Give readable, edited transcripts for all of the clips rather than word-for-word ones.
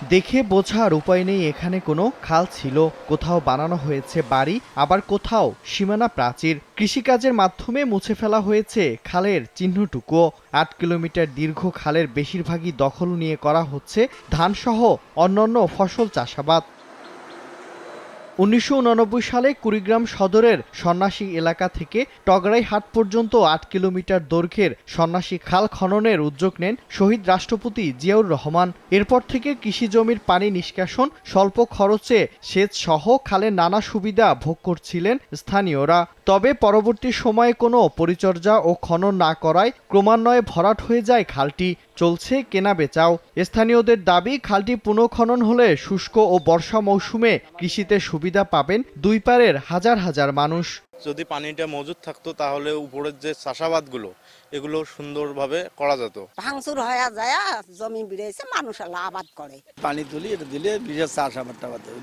দেখে বোঝার উপায় নেই এখানে কোনো খাল ছিল, কোথাও বানানো হয়েছে বাড়ি, আবার কোথাও সীমানা প্রাচীর। কৃষিকাজের মাধ্যমে মুছে ফেলা হয়েছে খালের চিহ্নটুকুও। ৮ কিলোমিটার দীর্ঘ খালের বেশিরভাগই দখল নিয়ে করা হচ্ছে ধানসহ অন্যান্য ফসল চাষাবাদ। ১৯৮৯ সালে কুড়িগ্রাম সদরের সন্ন্যাসী এলাকা থেকে টগরাইহাট পর্যন্ত ৮ কিলোমিটার দৈর্ঘ্যের সন্ন্যাসী খাল খননের উদ্যোগ নেন শহীদ রাষ্ট্রপতি জিয়াউর রহমান। এরপর থেকে কৃষি জমির পানি নিষ্কাশন, স্বল্প খরচে সেচ সহ খালের নানা সুবিধা ভোগ করছিলেন স্থানীয়রা। তবে পরবর্তী সময়ে কোনো পরিচর্যা ও খনন না করায় ক্রমান্বয়ে ভরাট হয়ে যায় খালটি। চলছে কেনাবেচাও। স্থানীয়দের দাবি, খালটি পুনঃখনন হলে শুষ্ক ও বর্ষা মৌসুমে কৃষিতে সুবিধা পাবেন দুই পারের হাজার হাজার মানুষ। যদি পানিটা মজুদ থাকতো তাহলে উপরের যে চাষাবাদগুলো এগুলো সুন্দরভাবে করা যেত। ভাঙচুর হয়ে যায়, জমি বেড়েছে, মানুষ আবাদ করে। পানি তুলি এটা দিলে বিশেষ চাষাবাদ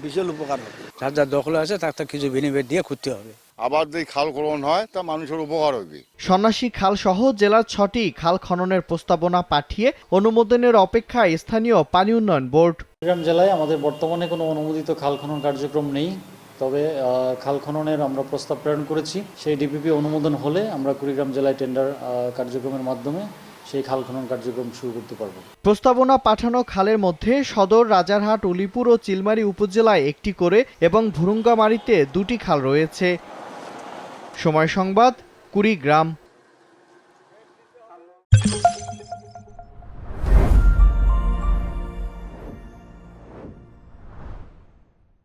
বিশাল উপকার হবে। যার যার দখল আছে তার কিছু বিনিয়োগ দিয়ে করতে হবে। আবার যে খাল খনন হয় তা মানুষের উপকার হবে। সন্ন্যাসী খাল সহ জেলার ৬টি খাল খননের প্রস্তাবনা পাঠিয়ে অনুমোদনের অপেক্ষায় স্থানীয় পানি উন্নয়ন বোর্ড। কুড়িগ্রাম জেলায় আমাদের বর্তমানে কোনো অনুমোদিত খাল খনন কার্যক্রম নেই, তবে খাল খননের আমরা প্রস্তাব প্রেরণ করেছি। সেই ডিপিপি অনুমোদন হলে আমরা কুড়িগ্রাম জেলায় টেন্ডার কার্যক্রমের মাধ্যমে সেই খাল খনন কার্যক্রম শুরু করতে পারব। প্রস্তাবনা পাঠানো খালের মধ্যে সদর, রাজারহাট, উলিপুর ও চিলমারী উপজেলায় একটি করে এবং ভুরুঙ্গামারীতে ২টি খাল রয়েছে। সময় সংবাদ, কুড়িগ্রাম।